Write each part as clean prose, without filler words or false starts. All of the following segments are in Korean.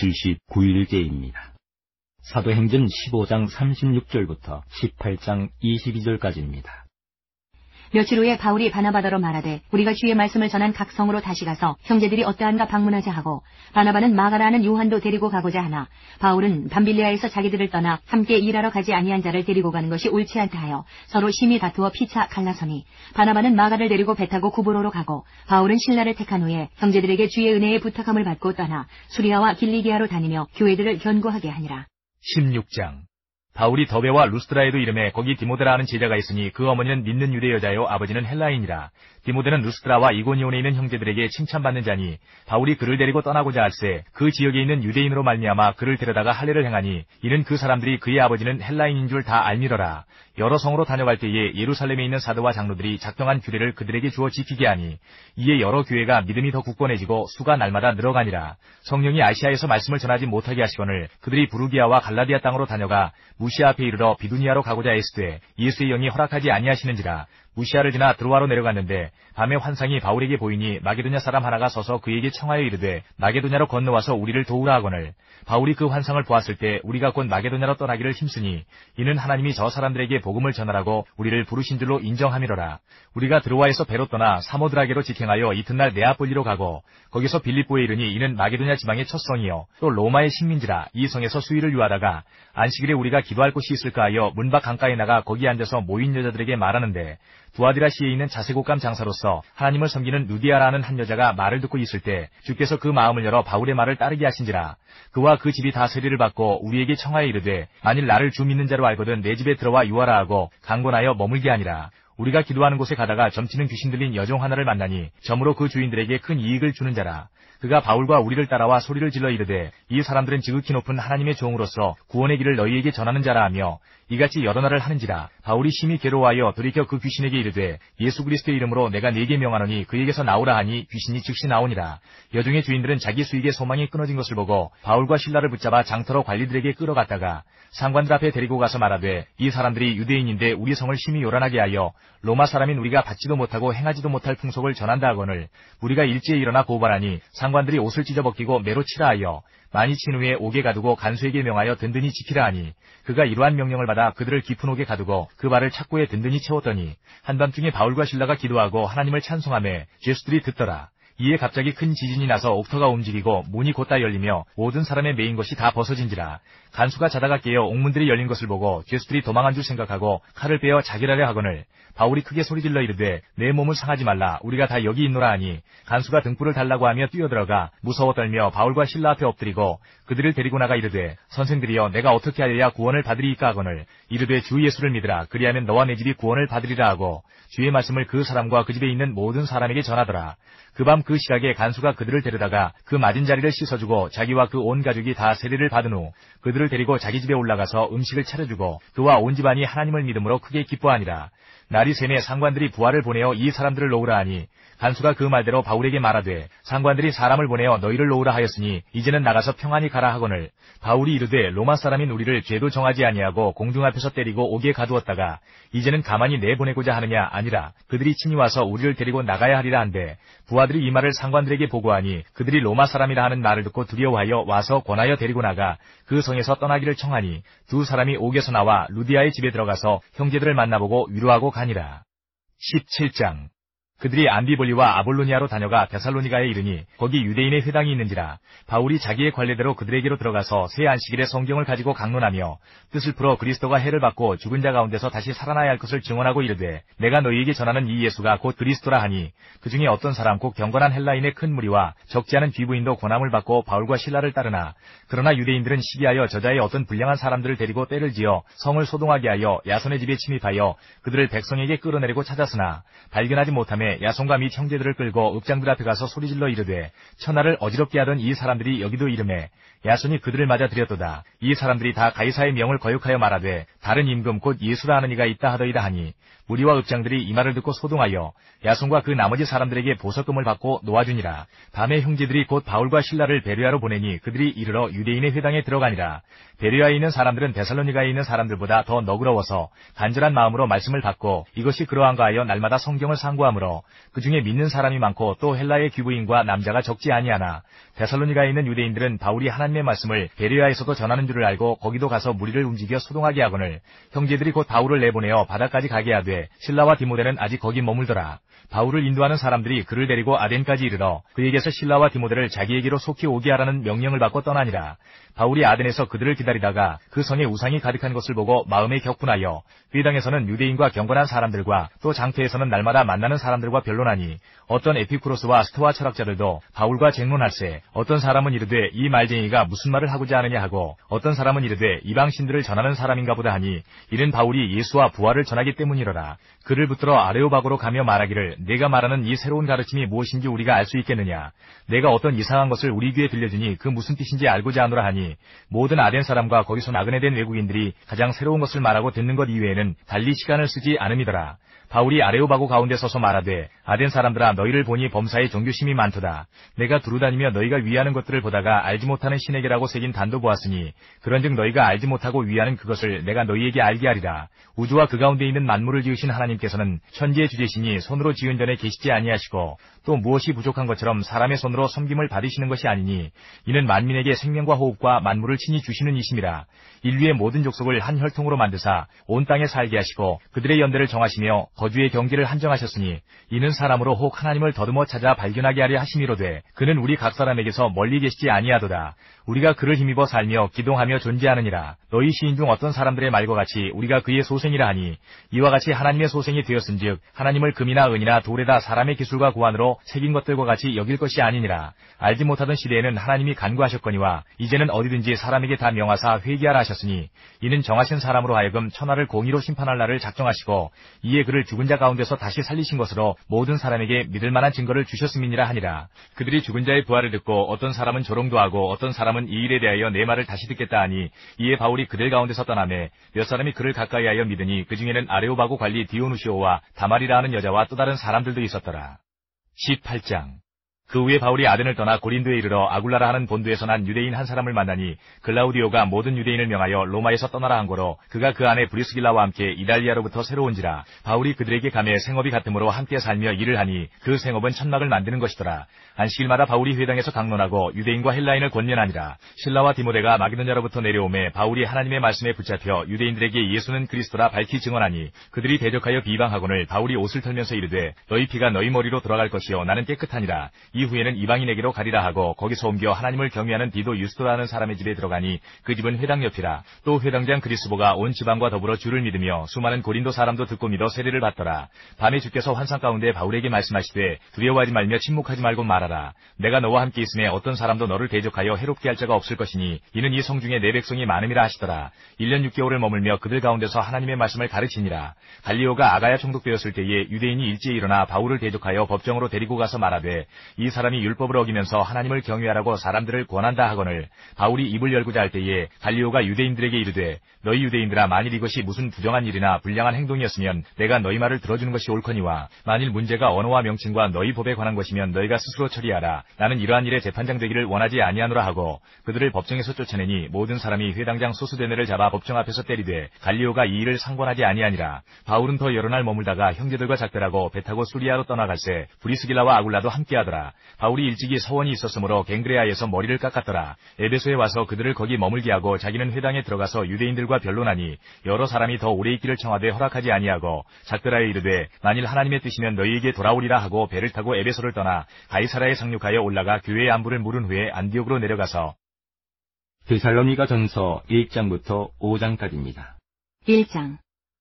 79일 때입니다. 사도행전 15장 36절부터 18장 22절까지입니다. 며칠 후에 바울이 바나바더러 말하되 우리가 주의 말씀을 전한 각 성으로 다시 가서 형제들이 어떠한가 방문하자 하고 바나바는 마가라는 요한도 데리고 가고자 하나 바울은 밤빌리아에서 자기들을 떠나 함께 일하러 가지 아니한 자를 데리고 가는 것이 옳지 않다 하여 서로 심히 다투어 피차 갈라서니 바나바는 마가를 데리고 배 타고 구브로로 가고 바울은 신라를 택한 후에 형제들에게 주의 은혜에 부탁함을 받고 떠나 수리아와 길리기아로 다니며 교회들을 견고하게 하니라. 16장. 바울이 더베와 루스드라에도 이름에 거기 디모데라 하는 제자가 있으니 그 어머니는 믿는 유대 여자요 아버지는 헬라인이라. 디모데는 루스드라와 이고니온에 있는 형제들에게 칭찬받는 자니 바울이 그를 데리고 떠나고자 할세 그 지역에 있는 유대인으로 말미암아 그를 데려다가 할례를 행하니 이는 그 사람들이 그의 아버지는 헬라인인 줄 다 알미러라. 여러 성으로 다녀갈 때에 예루살렘에 있는 사도와 장로들이 작정한 규례를 그들에게 주어 지키게 하니 이에 여러 교회가 믿음이 더 굳건해지고 수가 날마다 늘어가니라. 성령이 아시아에서 말씀을 전하지 못하게 하시거늘 그들이 부르기아와 갈라디아 땅으로 다녀가 무시아 앞에 이르러 비두니아로 가고자 했으되 예수의 영이 허락하지 아니하시는지라. 무시아를 지나 드로아로 내려갔는데 밤에 환상이 바울에게 보이니 마게도냐 사람 하나가 서서 그에게 청하여 이르되 마게도냐로 건너와서 우리를 도우라 하거늘 바울이 그 환상을 보았을 때 우리가 곧 마게도냐로 떠나기를 힘쓰니 이는 하나님이 저 사람들에게 복음을 전하라고 우리를 부르신 줄로 인정함이로라. 우리가 드로아에서 배로 떠나 사모드라게로 직행하여 이튿날 네아폴리로 가고 거기서 빌립보에 이르니 이는 마게도냐 지방의 첫 성이요 또 로마의 식민지라. 이 성에서 수일을 유하다가 안식일에 우리가 기도할 곳이 있을까 하여 문 밖 강가에 나가 거기 앉아서 모인 여자들에게 말하는데 두아디라시에 있는 자색옷감 장사로서 하나님을 섬기는 루디아라는 한 여자가 말을 듣고 있을 때 주께서 그 마음을 열어 바울의 말을 따르게 하신지라. 그와 그 집이 다 세례를 받고 우리에게 청하여 이르되 만일 나를 주 믿는 자로 알거든 내 집에 들어와 유하라 하고 강권하여 머물게 하니라. 우리가 기도하는 곳에 가다가 점치는 귀신 들린 여종 하나를 만나니 점으로 그 주인들에게 큰 이익을 주는 자라. 그가 바울과 우리를 따라와 소리를 질러 이르되 이 사람들은 지극히 높은 하나님의 종으로서 구원의 길을 너희에게 전하는 자라 하며 이같이 여러 날을 하는지라. 바울이 심히 괴로워하여 돌이켜 그 귀신에게 이르되 예수 그리스도의 이름으로 내가 네게 명하노니 그에게서 나오라 하니 귀신이 즉시 나오니라. 여종의 주인들은 자기 수익의 소망이 끊어진 것을 보고 바울과 신라를 붙잡아 장터로 관리들에게 끌어갔다가 상관들 앞에 데리고 가서 말하되 이 사람들이 유대인인데 우리 성을 심히 요란하게 하여 로마 사람인 우리가 받지도 못하고 행하지도 못할 풍속을 전한다 하거늘 우리가 일제에 일어나 고발하니 상관들이 옷을 찢어벗기고 매로 치라 하여 많이 친 후에 옥에 가두고 간수에게 명하여 든든히 지키라 하니 그가 이러한 명령을 받아 그들을 깊은 옥에 가두고 그 발을 착고에 든든히 채웠더니 한밤중에 바울과 신라가 기도하고 하나님을 찬송하며 죄수들이 듣더라. 이에 갑자기 큰 지진이 나서 옥터가 움직이고 문이 곧다 열리며 모든 사람의 메인 것이 다 벗어진지라. 간수가 자다가 깨어 옥문들이 열린 것을 보고 죄수들이 도망한 줄 생각하고 칼을 빼어 자결하려 하거늘 바울이 크게 소리질러 이르되 내 몸을 상하지 말라 우리가 다 여기 있노라 하니 간수가 등불을 달라고 하며 뛰어들어가 무서워 떨며 바울과 신라 앞에 엎드리고 그들을 데리고 나가 이르되 선생들이여 내가 어떻게 하여야 구원을 받으리이까 하거늘 이르되 주 예수를 믿으라 그리하면 너와 내 집이 구원을 받으리라 하고 주의 말씀을 그 사람과 그 집에 있는 모든 사람에게 전하더라. 그 밤 그 시각에 간수가 그들을 데려다가 그 맞은 자리를 씻어주고 자기와 그 온 가족이 다 세례를 받은 후 그들을 데리고 자기 집에 올라가서 음식을 차려주고 그와 온 집안이 하나님을 믿음으로 크게 기뻐하니라. 날이 새매 상관들이 부하를 보내어 이 사람들을 놓으라 하니 간수가 그 말대로 바울에게 말하되 상관들이 사람을 보내어 너희를 놓으라 하였으니 이제는 나가서 평안히 가라 하거늘 바울이 이르되 로마 사람인 우리를 죄도 정하지 아니하고 공중 앞에서 때리고 옥에 가두었다가 이제는 가만히 내보내고자 하느냐 아니라 그들이 친히 와서 우리를 데리고 나가야 하리라 한데 부하들이 이 말을 상관들에게 보고하니 그들이 로마 사람이라 하는 말을 듣고 두려워하여 와서 권하여 데리고 나가 그 성에서 떠나기를 청하니 두 사람이 옥에서 나와 루디아의 집에 들어가서 형제들을 만나보고 위로하고 가니라. 17장. 그들이 안디볼리와 아볼로니아로 다녀가 데살로니가에 이르니 거기 유대인의 회당이 있는지라. 바울이 자기의 관례대로 그들에게로 들어가서 새 안식일에 성경을 가지고 강론하며 뜻을 풀어 그리스도가 해를 받고 죽은 자 가운데서 다시 살아나야 할 것을 증언하고 이르되 내가 너희에게 전하는 이 예수가 곧 그리스도라 하니 그 중에 어떤 사람 곧 경건한 헬라인의 큰 무리와 적지 않은 귀부인도 권함을 받고 바울과 신라를 따르나 그러나 유대인들은 시기하여 저자의 어떤 불량한 사람들을 데리고 때를 지어 성을 소동하게 하여 야손의 집에 침입하여 그들을 백성에게 끌어내리고 찾았으나 발견하지 못하며 야손과 및 형제들을 끌고 읍장들 앞에 가서 소리질러 이르되 천하를 어지럽게 하던 이 사람들이 여기도 이르매 야손이 그들을 맞아 들였도다. 이 사람들이 다 가이사의 명을 거역하여 말하되 다른 임금 곧 예수라 하는 이가 있다 하더이다 하니 무리와 읍장들이 이 말을 듣고 소동하여 야손과 그 나머지 사람들에게 보석금을 받고 놓아주니라. 밤에 형제들이 곧 바울과 실라를 베레아로 보내니 그들이 이르러 유대인의 회당에 들어가니라. 베레아에 있는 사람들은 데살로니가에 있는 사람들보다 더 너그러워서 간절한 마음으로 말씀을 받고 이것이 그러한가 하여 날마다 성경을 상고하므로 그 중에 믿는 사람이 많고 또 헬라의 귀부인과 남자가 적지 아니하나 데살로니가에 있는 유대인들은 바울이 하나님의 말씀을 베레아에서도 전하는 줄을 알고 거기도 가서 무리를 움직여 소동하게 하거늘 형제들이 곧 바울을 내보내어 바다까지 가게 하되 실라와 디모데는 아직 거기 머물더라. 바울을 인도하는 사람들이 그를 데리고 아덴까지 이르러 그에게서 실라와 디모데를 자기에게로 속히 오게 하라는 명령을 받고 떠나니라. 바울이 아덴에서 그들을 기다리다가 그 성에 우상이 가득한 것을 보고 마음에 격분하여 회당에서는 유대인과 경건한 사람들과 또 장터에서는 날마다 만나는 사람들과 변론하니 어떤 에피쿠로스와 스토아 철학자들도 바울과 쟁론할세 어떤 사람은 이르되 이 말쟁이가 무슨 말을 하고자 하느냐 하고 어떤 사람은 이르되 이방신들을 전하는 사람인가 보다 하니 이는 바울이 예수와 부활을 전하기 때문이로라. 그를 붙들어 아레오바고로 가며 말하기를 내가 말하는 이 새로운 가르침이 무엇인지 우리가 알 수 있겠느냐. 내가 어떤 이상한 것을 우리 귀에 들려주니 그 무슨 뜻인지 알고자 하노라 하니 모든 아덴 사람과 거기서 나그네 된 외국인들이 가장 새로운 것을 말하고 듣는 것 이외에는 달리 시간을 쓰지 않음이더라. 바울이 아레오바고 가운데 서서 말하되 아덴 사람들아 너희를 보니 범사에 종교심이 많도다. 내가 두루다니며 너희가 위하는 것들을 보다가 알지 못하는 신에게라고 새긴 단도 보았으니 그런즉 너희가 알지 못하고 위하는 그것을 내가 너희에게 알게 하리라. 우주와 그 가운데 있는 만물을 지으신 하나님께서는 천지의 주제시니 손으로 지은 전에 계시지 아니하시고 또 무엇이 부족한 것처럼 사람의 손으로 섬김을 받으시는 것이 아니니 이는 만민에게 생명과 호흡과 만물을 친히 주시는 이심이라. 인류의 모든 족속을 한 혈통으로 만드사 온 땅에 살게 하시고 그들의 연대를 정하시며 거주의 경계를 한정하셨으니 이는 사람으로 혹 하나님을 더듬어 찾아 발견하게 하려 하심이로되 그는 우리 각 사람에게서 멀리 계시지 아니하도다. 우리가 그를 힘입어 살며 기동하며 존재하느니라. 너희 시인 중 어떤 사람들의 말과 같이 우리가 그의 소생이라 하니 이와 같이 하나님의 소생이 되었은즉 하나님을 금이나 은이나 돌에다 사람의 기술과 고안으로 새긴 것들과 같이 여길 것이 아니니라. 알지 못하던 시대에는 하나님이 간구하셨거니와 이제는 어디든지 사람에게 다 명하사 회개하라 하셨으니 이는 정하신 사람으로 하여금 천하를 공의로 심판할 날을 작정하시고 이에 그를 죽은 자 가운데서 다시 살리신 것으로 모든 사람에게 믿을 만한 증거를 주셨음이니라 하니라. 그들이 죽은 자의 부활을 듣고 어떤 사람은 조롱도 하고 어떤 사람은 이 일에 대하여 내 말을 다시 듣겠다 하니 이에 바울이 그들 가운데서 떠나매 몇 사람이 그를 가까이하여 믿으니 그 중에는 아레오바고 관리 디오누시오와 다말이라 하는 여자와 또 다른 사람들도 있었더라. 18장. 그 후에 바울이 아덴을 떠나 고린도에 이르러 아굴라라 하는 본도에서 난 유대인 한 사람을 만나니 글라우디오가 모든 유대인을 명하여 로마에서 떠나라 한 거로 그가 그 안에 브리스길라와 함께 이달리아로부터 새로 온지라. 바울이 그들에게 가매 생업이 같으므로 함께 살며 일을 하니 그 생업은 천막을 만드는 것이더라. 안식일마다 바울이 회당에서 강론하고 유대인과 헬라인을 권면하니라. 실라와 디모데가 마게도냐로부터 내려오매 바울이 하나님의 말씀에 붙잡혀 유대인들에게 예수는 그리스도라 밝히 증언하니 그들이 대적하여 비방하거늘 바울이 옷을 털면서 이르되 너희 피가 너희 머리로 돌아갈 것이요 나는 깨끗하니라. 이후에는 이방인에게로 가리라 하고 거기서 옮겨 하나님을 경외하는 디도 유스도라는 사람의 집에 들어가니 그 집은 회당 옆이라. 또 회당장 그리스보가 온 지방과 더불어 주를 믿으며 수많은 고린도 사람도 듣고 믿어 세례를 받더라. 밤에 주께서 환상 가운데 바울에게 말씀하시되 두려워하지 말며 침묵하지 말고 말하라. 내가 너와 함께 있음에 어떤 사람도 너를 대적하여 해롭게 할 자가 없을 것이니 이는 이 성중에 내 백성이 많음이라 하시더라. 1년 6개월을 머물며 그들 가운데서 하나님의 말씀을 가르치니라. 갈리오가 아가야 총독되었을 때에 유대인이 일제히 일어나 바울을 대적하여 법정으로 데리고 가서 말하되 이 사람이 율법을 어기면서 하나님을 경외하라고 사람들을 권한다 하거늘 바울이 입을 열고자 할 때에 갈리오가 유대인들에게 이르되 너희 유대인들아 만일 이것이 무슨 부정한 일이나 불량한 행동이었으면 내가 너희 말을 들어주는 것이 옳거니와 만일 문제가 언어와 명칭과 너희 법에 관한 것이면 너희가 스스로 처리하라. 나는 이러한 일에 재판장 되기를 원하지 아니하노라 하고 그들을 법정에서 쫓아내니 모든 사람이 회당장 소스데네를 잡아 법정 앞에서 때리되 갈리오가 이 일을 상관하지 아니하니라. 바울은 더 여러 날 머물다가 형제들과 작별하고 배 타고 수리아로 떠나갈새 브리스길라와 아굴라도 함께하더라. 바울이 일찍이 서원이 있었으므로 갱그레아에서 머리를 깎았더라. 에베소에 와서 그들을 거기 머물게 하고 자기는 회당에 들어가서 유대인들과 변론하니 여러 사람이 더 오래 있기를 청하되 허락하지 아니하고 작별하여 이르되 만일 하나님의 뜻이면 너희에게 돌아오리라 하고 배를 타고 에베소를 떠나 가이사라에 상륙하여 올라가 교회의 안부를 물은 후에 안디옥으로 내려가서 데살로니가 전서 1장부터 5장까지입니다. 1장.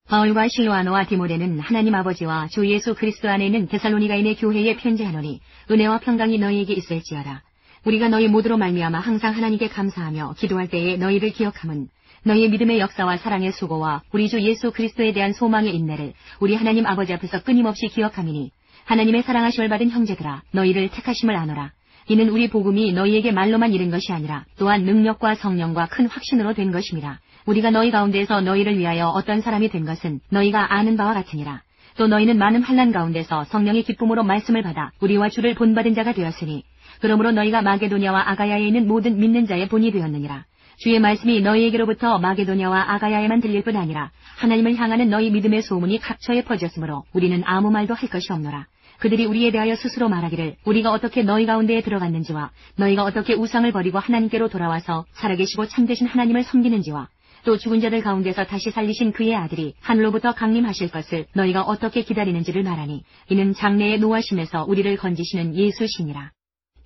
바울과 실로아노와 디모데는 하나님 아버지와 주 예수 그리스도 안에 있는 데살로니가인의 교회에 편지하노니 은혜와 평강이 너희에게 있을지어다. 우리가 너희 모두로 말미암아 항상 하나님께 감사하며 기도할 때에 너희를 기억함은 너희의 믿음의 역사와 사랑의 수고와 우리 주 예수 그리스도에 대한 소망의 인내를 우리 하나님 아버지 앞에서 끊임없이 기억함이니 하나님의 사랑하심을 받은 형제들아 너희를 택하심을 아노라. 이는 우리 복음이 너희에게 말로만 이른 것이 아니라 또한 능력과 성령과 큰 확신으로 된 것임이라. 우리가 너희 가운데에서 너희를 위하여 어떤 사람이 된 것은 너희가 아는 바와 같으니라. 또 너희는 많은 환난 가운데서 성령의 기쁨으로 말씀을 받아 우리와 주를 본받은 자가 되었으니 그러므로 너희가 마게도냐와 아가야에 있는 모든 믿는 자의 본이 되었느니라. 주의 말씀이 너희에게로부터 마게도냐와 아가야에만 들릴 뿐 아니라 하나님을 향하는 너희 믿음의 소문이 각처에 퍼졌으므로 우리는 아무 말도 할 것이 없노라. 그들이 우리에 대하여 스스로 말하기를 우리가 어떻게 너희 가운데에 들어갔는지와 너희가 어떻게 우상을 버리고 하나님께로 돌아와서 살아계시고 참되신 하나님을 섬기는지와 또 죽은 자들 가운데서 다시 살리신 그의 아들이 하늘로부터 강림하실 것을 너희가 어떻게 기다리는지를 말하니 이는 장래의 노하심에서 우리를 건지시는 예수시니라.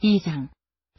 2장.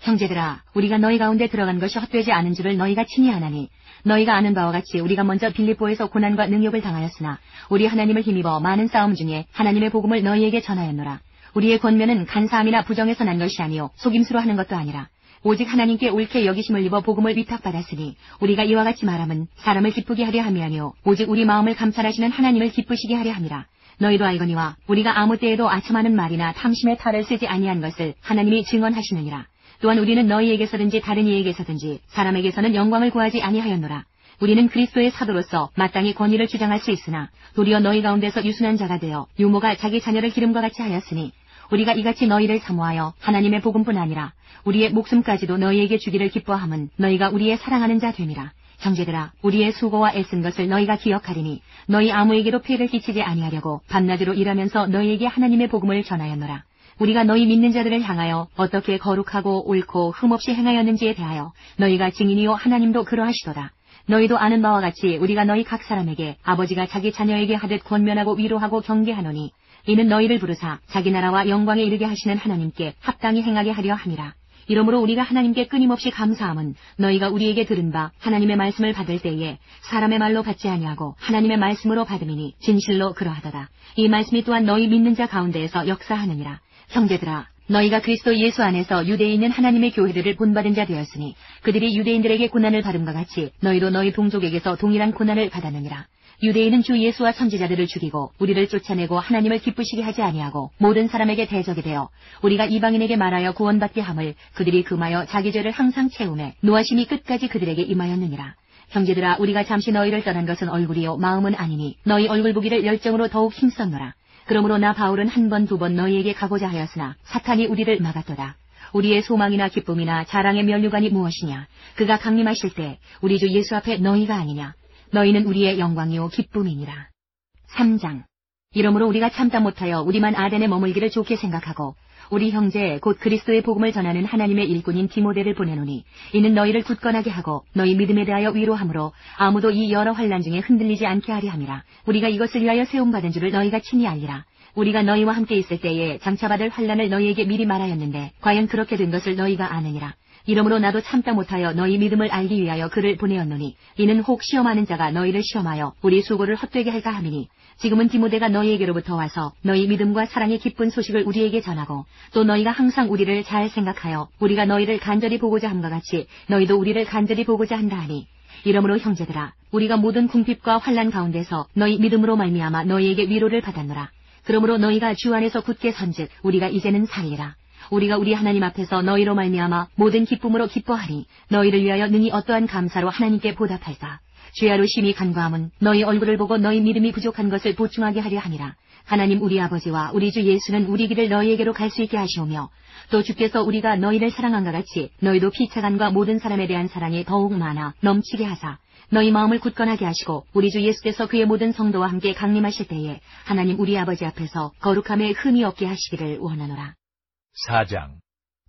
형제들아, 우리가 너희 가운데 들어간 것이 헛되지 않은 줄을 너희가 친히 아나니 너희가 아는 바와 같이 우리가 먼저 빌립보에서 고난과 능욕을 당하였으나 우리 하나님을 힘입어 많은 싸움 중에 하나님의 복음을 너희에게 전하였노라. 우리의 권면은 간사함이나 부정에서 난 것이 아니요 속임수로 하는 것도 아니라 오직 하나님께 옳게 여기심을 입어 복음을 위탁받았으니 우리가 이와 같이 말함은 사람을 기쁘게 하려 함이 아니요 오직 우리 마음을 감찰하시는 하나님을 기쁘시게 하려 함이라. 너희도 알거니와 우리가 아무 때에도 아첨하는 말이나 탐심의 탈을 쓰지 아니한 것을 하나님이 증언하시느니라. 또한 우리는 너희에게서든지 다른 이에게서든지 사람에게서는 영광을 구하지 아니하였노라. 우리는 그리스도의 사도로서 마땅히 권위를 주장할 수 있으나 도리어 너희 가운데서 유순한 자가 되어 유모가 자기 자녀를 기름과 같이 하였으니 우리가 이같이 너희를 사모하여 하나님의 복음뿐 아니라 우리의 목숨까지도 너희에게 주기를 기뻐함은 너희가 우리의 사랑하는 자 됨이라. 형제들아, 우리의 수고와 애쓴 것을 너희가 기억하리니 너희 아무에게도 폐를 끼치지 아니하려고 밤낮으로 일하면서 너희에게 하나님의 복음을 전하였노라. 우리가 너희 믿는 자들을 향하여 어떻게 거룩하고 옳고 흠없이 행하였는지에 대하여 너희가 증인이요 하나님도 그러하시도다. 너희도 아는 바와 같이 우리가 너희 각 사람에게 아버지가 자기 자녀에게 하듯 권면하고 위로하고 경계하노니 이는 너희를 부르사 자기 나라와 영광에 이르게 하시는 하나님께 합당히 행하게 하려 함이라. 이러므로 우리가 하나님께 끊임없이 감사함은 너희가 우리에게 들은 바 하나님의 말씀을 받을 때에 사람의 말로 받지 아니하고 하나님의 말씀으로 받음이니 진실로 그러하도다. 이 말씀이 또한 너희 믿는 자 가운데에서 역사하느니라. 형제들아, 너희가 그리스도 예수 안에서 유대에 있는 하나님의 교회들을 본받은 자 되었으니 그들이 유대인들에게 고난을 받음과 같이 너희도 너희 동족에게서 동일한 고난을 받았느니라. 유대인은 주 예수와 선지자들을 죽이고 우리를 쫓아내고 하나님을 기쁘시게 하지 아니하고 모든 사람에게 대적이 되어 우리가 이방인에게 말하여 구원받게 함을 그들이 금하여 자기 죄를 항상 채우매 노하심이 끝까지 그들에게 임하였느니라. 형제들아, 우리가 잠시 너희를 떠난 것은 얼굴이요 마음은 아니니 너희 얼굴 보기를 열정으로 더욱 힘썼노라. 그러므로 나 바울은 한 번 두 번 너희에게 가고자 하였으나 사탄이 우리를 막았도다. 우리의 소망이나 기쁨이나 자랑의 면류관이 무엇이냐? 그가 강림하실 때 우리 주 예수 앞에 너희가 아니냐? 너희는 우리의 영광이요 기쁨이니라. 3장. 이러므로 우리가 참다 못하여 우리만 아덴에 머물기를 좋게 생각하고 우리 형제 곧 그리스도의 복음을 전하는 하나님의 일꾼인 디모데를 보내노니 이는 너희를 굳건하게 하고 너희 믿음에 대하여 위로함으로 아무도 이 여러 환난 중에 흔들리지 않게 하려 함이라. 우리가 이것을 위하여 세움받은 줄을 너희가 친히 알리라. 우리가 너희와 함께 있을 때에 장차 받을 환난을 너희에게 미리 말하였는데 과연 그렇게 된 것을 너희가 아느니라. 이러므로 나도 참다 못하여 너희 믿음을 알기 위하여 그를 보내었노니 이는 혹 시험하는 자가 너희를 시험하여 우리 수고를 헛되게 할까 함이니 지금은 디모데가 너희에게로부터 와서 너희 믿음과 사랑의 기쁜 소식을 우리에게 전하고 또 너희가 항상 우리를 잘 생각하여 우리가 너희를 간절히 보고자 함과 같이 너희도 우리를 간절히 보고자 한다 하니 이러므로 형제들아, 우리가 모든 궁핍과 환난 가운데서 너희 믿음으로 말미암아 너희에게 위로를 받았노라. 그러므로 너희가 주 안에서 굳게 선즉 우리가 이제는 살리라. 우리가 우리 하나님 앞에서 너희로 말미암아 모든 기쁨으로 기뻐하니 너희를 위하여 능히 어떠한 감사로 하나님께 보답할까. 주야로 심히 간구함은 너희 얼굴을 보고 너희 믿음이 부족한 것을 보충하게 하려 함이라. 하나님 우리 아버지와 우리 주 예수는 우리 길을 너희에게로 갈 수 있게 하시오며 또 주께서 우리가 너희를 사랑한과 같이 너희도 피차간과 모든 사람에 대한 사랑이 더욱 많아 넘치게 하사 너희 마음을 굳건하게 하시고 우리 주 예수께서 그의 모든 성도와 함께 강림하실 때에 하나님 우리 아버지 앞에서 거룩함에 흠이 없게 하시기를 원하노라. 4장.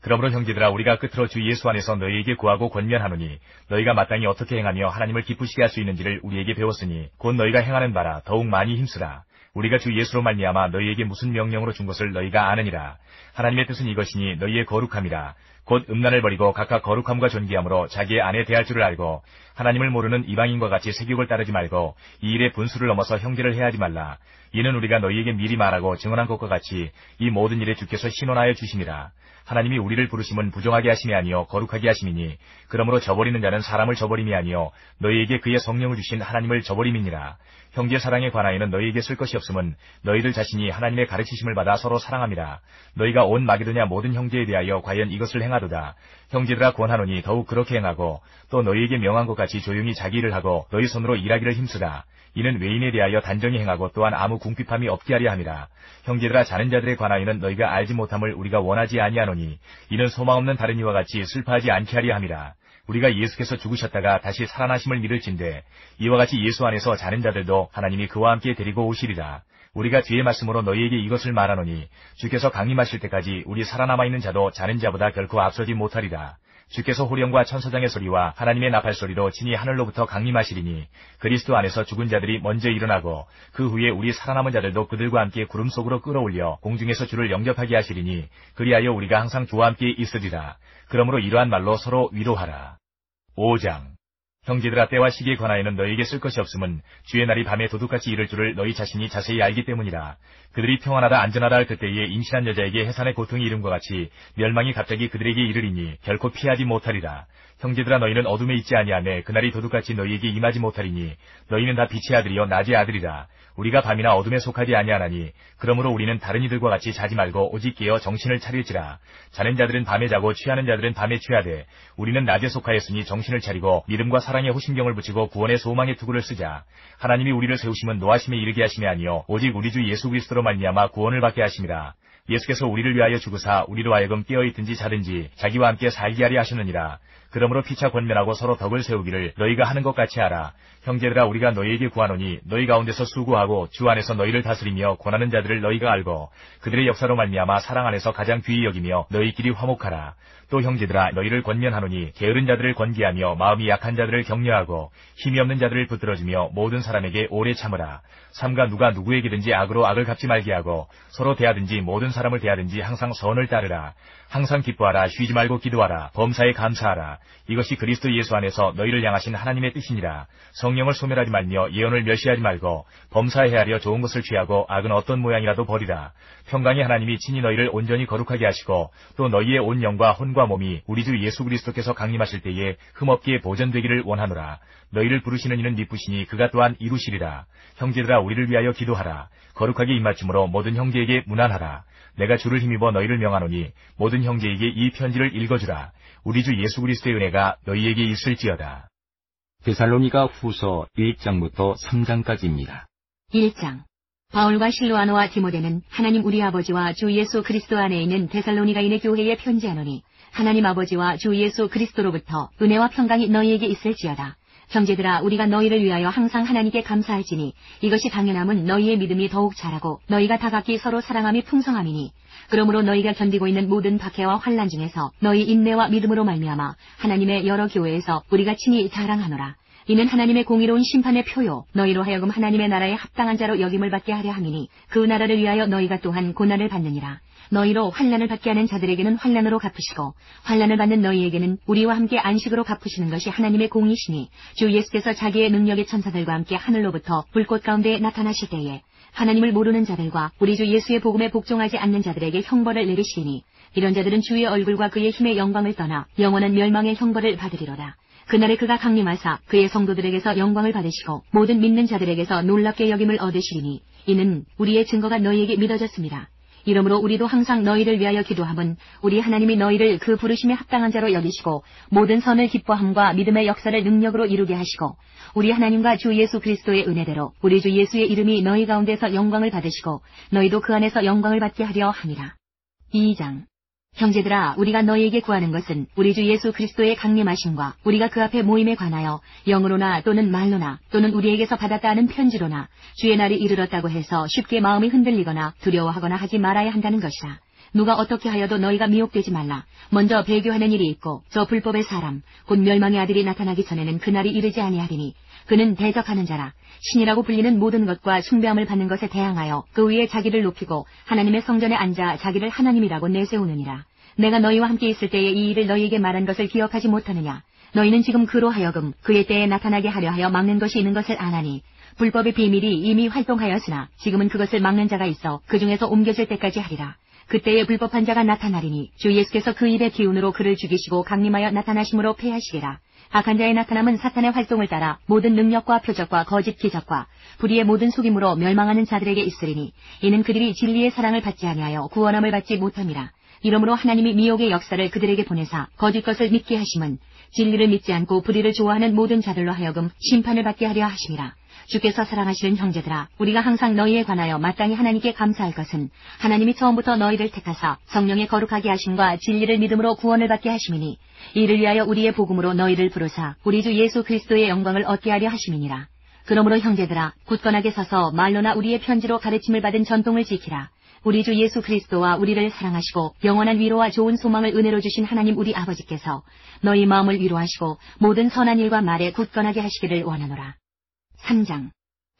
그러므로 형제들아, 우리가 끝으로 주 예수 안에서 너희에게 구하고 권면하노니 너희가 마땅히 어떻게 행하며 하나님을 기쁘시게 할 수 있는지를 우리에게 배웠으니 곧 너희가 행하는 바라 더욱 많이 힘쓰라. 우리가 주 예수로 말미암아 너희에게 무슨 명령으로 준 것을 너희가 아느니라. 하나님의 뜻은 이것이니 너희의 거룩함이라. 곧 음란을 버리고 각각 거룩함과 존귀함으로 자기의 아내 대할 줄을 알고 하나님을 모르는 이방인과 같이 세욕을 따르지 말고 이 일의 분수를 넘어서 형제를 해하지 말라. 이는 우리가 너희에게 미리 말하고 증언한 것과 같이 이 모든 일에 주께서 신원하여 주심이라. 하나님이 우리를 부르심은 부정하게 하심이 아니요 거룩하게 하심이니 그러므로 저버리는 자는 사람을 저버림이 아니요 너희에게 그의 성령을 주신 하나님을 저버림이니라. 형제 사랑에 관하여는 너희에게 쓸 것이 없음은 너희들 자신이 하나님의 가르치심을 받아 서로 사랑함이라. 너희가 온 마게도냐 모든 형제에 대하여 과연 이것을 행하지 행하도다. 형제들아 권하노니 더욱 그렇게 행하고 또 너희에게 명한 것 같이 조용히 자기 일을 하고 너희 손으로 일하기를 힘쓰라. 이는 외인에 대하여 단정히 행하고 또한 아무 궁핍함이 없게 하려 함이라. 형제들아 자는 자들에 관하여는 너희가 알지 못함을 우리가 원하지 아니하노니 이는 소망 없는 다른 이와 같이 슬퍼하지 않게 하려 함이라. 우리가 예수께서 죽으셨다가 다시 살아나심을 믿을진대 이와 같이 예수 안에서 자는 자들도 하나님이 그와 함께 데리고 오시리라. 우리가 뒤의 말씀으로 너희에게 이것을 말하노니 주께서 강림하실 때까지 우리 살아남아 있는 자도 자는 자보다 결코 앞서지 못하리라. 주께서 호령과 천사장의 소리와 하나님의 나팔 소리로 친히 하늘로부터 강림하시리니 그리스도 안에서 죽은 자들이 먼저 일어나고 그 후에 우리 살아남은 자들도 그들과 함께 구름 속으로 끌어올려 공중에서 주를 영접하게 하시리니 그리하여 우리가 항상 주와 함께 있으리라. 그러므로 이러한 말로 서로 위로하라. 5장. 형제들아 때와 시기에 관하여는 너희에게 쓸 것이 없음은 주의 날이 밤에 도둑같이 이를 줄을 너희 자신이 자세히 알기 때문이라. 그들이 평안하다 안전하다 할 그때에 임신한 여자에게 해산의 고통이 이름과 같이 멸망이 갑자기 그들에게 이르리니 결코 피하지 못하리라. 형제들아 너희는 어둠에 있지 아니하매 그날이 도둑같이 너희에게 임하지 못하리니 너희는 다 빛의 아들이요 낮의 아들이라. 우리가 밤이나 어둠에 속하지 아니하나니 그러므로 우리는 다른 이들과 같이 자지 말고 오직 깨어 정신을 차릴지라. 자는 자들은 밤에 자고 취하는 자들은 밤에 취하되 우리는 낮에 속하였으니 정신을 차리고 믿음과 사랑의 호심경을 붙이고 구원의 소망의 투구를 쓰자. 하나님이 우리를 세우심은 노하심에 이르게 하심이 아니요 오직 우리 주 예수 그리스도로 말미암아 구원을 받게 하심이라. 예수께서 우리를 위하여 죽으사 우리로 하여금 깨어있든지 자든지 자기와 함께 살게 하려 하셨느니라. 그러므로 피차 권면하고 서로 덕을 세우기를 너희가 하는 것 같이 하라. 형제들아 우리가 너희에게 구하노니 너희 가운데서 수고하고 주 안에서 너희를 다스리며 권하는 자들을 너희가 알고 그들의 역사로 말미암아 사랑 안에서 가장 귀히 여기며 너희끼리 화목하라. 또 형제들아 너희를 권면하노니 게으른 자들을 권기하며 마음이 약한 자들을 격려하고 힘이 없는 자들을 붙들어주며 모든 사람에게 오래 참으라. 삼가 누가 누구에게든지 악으로 악을 갚지 말게 하고 서로 대하든지 모든 사람을 대하든지 항상 선을 따르라. 항상 기뻐하라. 쉬지 말고 기도하라. 범사에 감사하라. 이것이 그리스도 예수 안에서 너희를 향하신 하나님의 뜻이니라. 성령을 소멸하지 말며 예언을 멸시하지 말고 범사에 헤아려 좋은 것을 취하고 악은 어떤 모양이라도 버리라. 평강의 하나님이 친히 너희를 온전히 거룩하게 하시고 또 너희의 온 영과 혼과 몸이 우리 주 예수 그리스도께서 강림하실 때에 흠없게 보존되기를 원하노라. 너희를 부르시는 이는 미쁘시니 그가 또한 이루시리라. 형제들아 우리를 위하여 기도하라. 거룩하게 입맞춤으로 모든 형제에게 문안하라. 내가 주를 힘입어 너희를 명하노니 모든 형제에게 이 편지를 읽어주라. 우리 주 예수 그리스도의 은혜가 너희에게 있을지어다. 데살로니가 후서 1장부터 3장까지입니다. 1장. 바울과 실로아노와 디모데는 하나님 우리 아버지와 주 예수 그리스도 안에 있는 데살로니가인의 교회에 편지하노니 하나님 아버지와 주 예수 그리스도로부터 은혜와 평강이 너희에게 있을지어다. 형제들아 우리가 너희를 위하여 항상 하나님께 감사할지니 이것이 당연함은 너희의 믿음이 더욱 자라고 너희가 다 각기 서로 사랑함이 풍성함이니 그러므로 너희가 견디고 있는 모든 박해와 환난 중에서 너희 인내와 믿음으로 말미암아 하나님의 여러 교회에서 우리가 친히 자랑하노라. 이는 하나님의 공의로운 심판의 표요 너희로 하여금 하나님의 나라에 합당한 자로 여김을 받게 하려 함이니 그 나라를 위하여 너희가 또한 고난을 받느니라. 너희로 환난을 받게 하는 자들에게는 환난으로 갚으시고 환난을 받는 너희에게는 우리와 함께 안식으로 갚으시는 것이 하나님의 공이시니 주 예수께서 자기의 능력의 천사들과 함께 하늘로부터 불꽃 가운데 나타나실 때에 하나님을 모르는 자들과 우리 주 예수의 복음에 복종하지 않는 자들에게 형벌을 내리시니 이런 자들은 주의 얼굴과 그의 힘의 영광을 떠나 영원한 멸망의 형벌을 받으리로다. 그날에 그가 강림하사 그의 성도들에게서 영광을 받으시고 모든 믿는 자들에게서 놀랍게 여김을 얻으시리니 이는 우리의 증거가 너희에게 믿어졌습니다. 이러므로 우리도 항상 너희를 위하여 기도함은 우리 하나님이 너희를 그 부르심에 합당한 자로 여기시고 모든 선을 기뻐함과 믿음의 역사를 능력으로 이루게 하시고 우리 하나님과 주 예수 그리스도의 은혜대로 우리 주 예수의 이름이 너희 가운데서 영광을 받으시고 너희도 그 안에서 영광을 받게 하려 함이라. 2장. 형제들아 우리가 너희에게 구하는 것은 우리 주 예수 그리스도의 강림하심과 우리가 그 앞에 모임에 관하여 영으로나 또는 말로나 또는 우리에게서 받았다 하는 편지로나 주의 날이 이르렀다고 해서 쉽게 마음이 흔들리거나 두려워하거나 하지 말아야 한다는 것이라. 누가 어떻게 하여도 너희가 미혹되지 말라. 먼저 배교하는 일이 있고 저 불법의 사람 곧 멸망의 아들이 나타나기 전에는 그날이 이르지 아니하리니 그는 대적하는 자라. 신이라고 불리는 모든 것과 숭배함을 받는 것에 대항하여 그 위에 자기를 높이고 하나님의 성전에 앉아 자기를 하나님이라고 내세우느니라. 내가 너희와 함께 있을 때에 이 일을 너희에게 말한 것을 기억하지 못하느냐. 너희는 지금 그로 하여금 그의 때에 나타나게 하려 하여 막는 것이 있는 것을 아나니 불법의 비밀이 이미 활동하였으나 지금은 그것을 막는 자가 있어 그 중에서 옮겨질 때까지 하리라. 그때에 불법한 자가 나타나리니 주 예수께서 그 입의 기운으로 그를 죽이시고 강림하여 나타나심으로 패하시리라. 악한 자의 나타남은 사탄의 활동을 따라 모든 능력과 표적과 거짓 기적과 불의의 모든 속임으로 멸망하는 자들에게 있으리니 이는 그들이 진리의 사랑을 받지 아니하여 구원함을 받지 못함이라. 이러므로 하나님이 미혹의 역사를 그들에게 보내사 거짓 것을 믿게 하심은 진리를 믿지 않고 불의를 좋아하는 모든 자들로 하여금 심판을 받게 하려 하심이라. 주께서 사랑하시는 형제들아, 우리가 항상 너희에 관하여 마땅히 하나님께 감사할 것은 하나님이 처음부터 너희를 택하사 성령의 거룩하게 하심과 진리를 믿음으로 구원을 받게 하심이니, 이를 위하여 우리의 복음으로 너희를 부르사 우리 주 예수 그리스도의 영광을 얻게 하려 하심이니라. 그러므로 형제들아, 굳건하게 서서 말로나 우리의 편지로 가르침을 받은 전통을 지키라. 우리 주 예수 그리스도와 우리를 사랑하시고 영원한 위로와 좋은 소망을 은혜로 주신 하나님 우리 아버지께서 너희 마음을 위로하시고 모든 선한 일과 말에 굳건하게 하시기를 원하노라. 3장.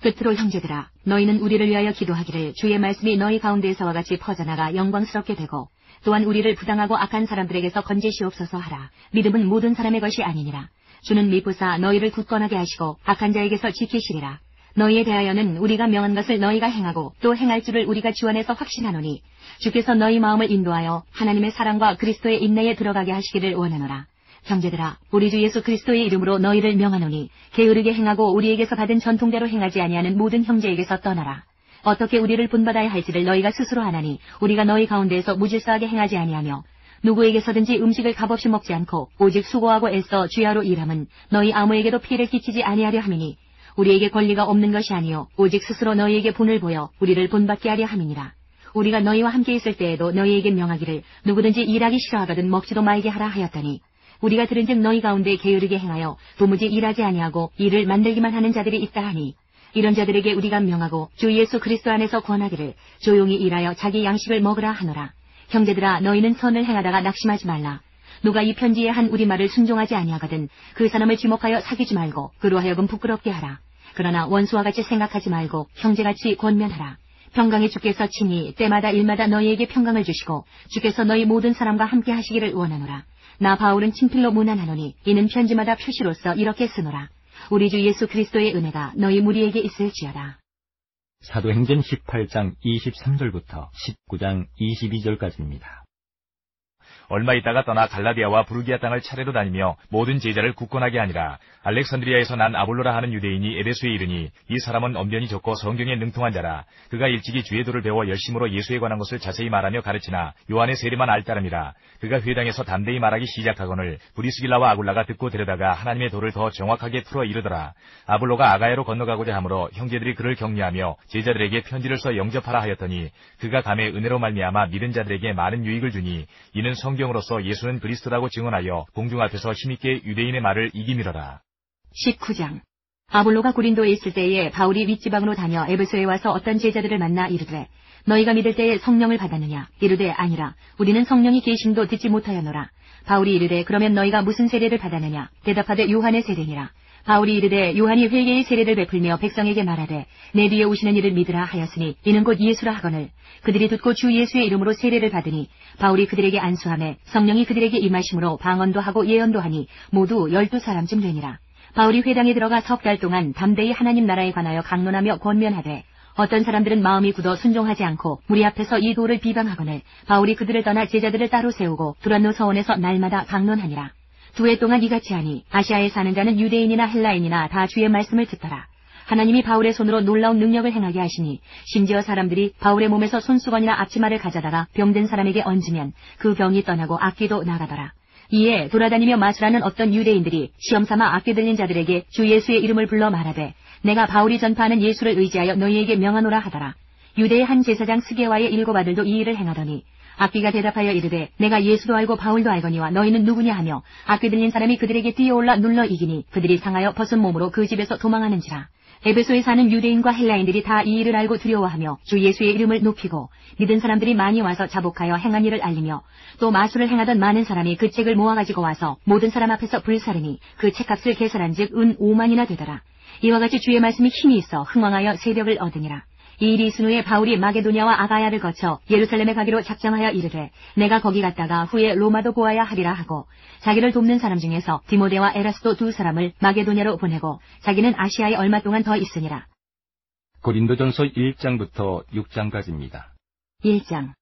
끝으로 형제들아, 너희는 우리를 위하여 기도하기를 주의 말씀이 너희 가운데에서와 같이 퍼져나가 영광스럽게 되고 또한 우리를 부당하고 악한 사람들에게서 건지시옵소서 하라. 믿음은 모든 사람의 것이 아니니라. 주는 미쁘사 너희를 굳건하게 하시고 악한 자에게서 지키시리라. 너희에 대하여는 우리가 명한 것을 너희가 행하고 또 행할 줄을 우리가 주 안에서 확신하노니 주께서 너희 마음을 인도하여 하나님의 사랑과 그리스도의 인내에 들어가게 하시기를 원하노라. 형제들아, 우리 주 예수 그리스도의 이름으로 너희를 명하노니 게으르게 행하고 우리에게서 받은 전통대로 행하지 아니하는 모든 형제에게서 떠나라. 어떻게 우리를 본받아야 할지를 너희가 스스로 아나니 우리가 너희 가운데에서 무질서하게 행하지 아니하며 누구에게서든지 음식을 값없이 먹지 않고 오직 수고하고 애써 주야로 일함은 너희 아무에게도 피해를 끼치지 아니하려 함이니 우리에게 권리가 없는 것이 아니요 오직 스스로 너희에게 본을 보여 우리를 본받게 하려 함이니라. 우리가 너희와 함께 있을 때에도 너희에게 명하기를 누구든지 일하기 싫어하거든 먹지도 말게 하라 하였더니 우리가 들은즉 너희 가운데 게으르게 행하여 도무지 일하지 아니하고 일을 만들기만 하는 자들이 있다 하니 이런 자들에게 우리가 명하고 주 예수 그리스도 안에서 권하기를 조용히 일하여 자기 양식을 먹으라 하노라. 형제들아, 너희는 선을 행하다가 낙심하지 말라. 누가 이 편지에 한 우리 말을 순종하지 아니하거든 그 사람을 지목하여 사귀지 말고 그로 하여금 부끄럽게 하라. 그러나 원수와 같이 생각하지 말고 형제같이 권면하라. 평강의 주께서 친히 때마다 일마다 너희에게 평강을 주시고 주께서 너희 모든 사람과 함께 하시기를 원하노라. 나 바울은 친필로 문안하노니 이는 편지마다 표시로서 이렇게 쓰노라. 우리 주 예수 그리스도의 은혜가 너희 무리에게 있을지어다. 사도행전 18장 23절부터 19장 22절까지입니다. 얼마 있다가 떠나 갈라디아와 부르기아 땅을 차례로 다니며 모든 제자를 굳건하게 하니라. 알렉산드리아에서 난 아볼로라 하는 유대인이 에베소에 이르니 이 사람은 언변이 좋고 성경에 능통한 자라. 그가 일찍이 주의 도를 배워 열심으로 예수에 관한 것을 자세히 말하며 가르치나 요한의 세례만 알 따름이라. 그가 회당에서 담대히 말하기 시작하거늘 브리스길라와 아굴라가 듣고 데려다가 하나님의 도를 더 정확하게 풀어 이르더라. 아볼로가 아가야로 건너가고자 하므로 형제들이 그를 격려하며 제자들에게 편지를 써 영접하라 하였더니 그가 감에 은혜로 말미암아 믿은 자들에게 많은 유익을 주니 이는 성경으로서 예수는 그리스도라고 증언하여 공중 앞에서 힘있게 유대인의 말을 이기밀어라. 19장. 아볼로가 고린도에 있을 때에 바울이 윗지방으로 다녀 에베소에 와서 어떤 제자들을 만나 이르되 너희가 믿을 때에 성령을 받았느냐? 이르되 아니라 우리는 성령이 계심도 듣지 못하였노라. 바울이 이르되 그러면 너희가 무슨 세례를 받았느냐? 대답하되 요한의 세례니라. 바울이 이르되 요한이 회개의 세례를 베풀며 백성에게 말하되 내 뒤에 오시는 이를 믿으라 하였으니 이는 곧 예수라 하거늘 그들이 듣고 주 예수의 이름으로 세례를 받으니 바울이 그들에게 안수하매 성령이 그들에게 임하심으로 방언도 하고 예언도 하니 모두 12사람쯤 되니라. 바울이 회당에 들어가 석 달 동안 담대히 하나님 나라에 관하여 강론하며 권면하되 어떤 사람들은 마음이 굳어 순종하지 않고 무리 앞에서 이 도를 비방하거늘 바울이 그들을 떠나 제자들을 따로 세우고 두란노 서원에서 날마다 강론하니라. 2해 동안 이같이 하니 아시아에 사는 자는 유대인이나 헬라인이나 다 주의 말씀을 듣더라. 하나님이 바울의 손으로 놀라운 능력을 행하게 하시니 심지어 사람들이 바울의 몸에서 손수건이나 앞치마를 가져다가 병든 사람에게 얹으면 그 병이 떠나고 악귀도 나가더라. 이에 돌아다니며 마술하는 어떤 유대인들이 시험삼아 악귀 들린 자들에게 주 예수의 이름을 불러 말하되 내가 바울이 전파하는 예수를 의지하여 너희에게 명하노라 하더라. 유대의 한 제사장 스게와의 7 아들도 이 일을 행하더니 악귀가 대답하여 이르되 내가 예수도 알고 바울도 알거니와 너희는 누구냐 하며 악귀 들린 사람이 그들에게 뛰어올라 눌러 이기니 그들이 상하여 벗은 몸으로 그 집에서 도망하는지라. 에베소에 사는 유대인과 헬라인들이 다 이 일을 알고 두려워하며 주 예수의 이름을 높이고 믿은 사람들이 많이 와서 자복하여 행한 일을 알리며 또 마술을 행하던 많은 사람이 그 책을 모아가지고 와서 모든 사람 앞에서 불사르니 그 책값을 계산한즉 은 5만이나 되더라. 이와 같이 주의 말씀이 힘이 있어 흥왕하여 세력을 얻으니라. 이 일이 있은 후에 바울이 마게도냐와 아가야를 거쳐 예루살렘에 가기로 작정하여 이르되 내가 거기 갔다가 후에 로마도 보아야 하리라 하고 자기를 돕는 사람 중에서 디모데와 에라스도 2 사람을 마게도냐로 보내고 자기는 아시아에 얼마 동안 더 있으니라. 고린도전서 1장부터 6장까지입니다. 1장.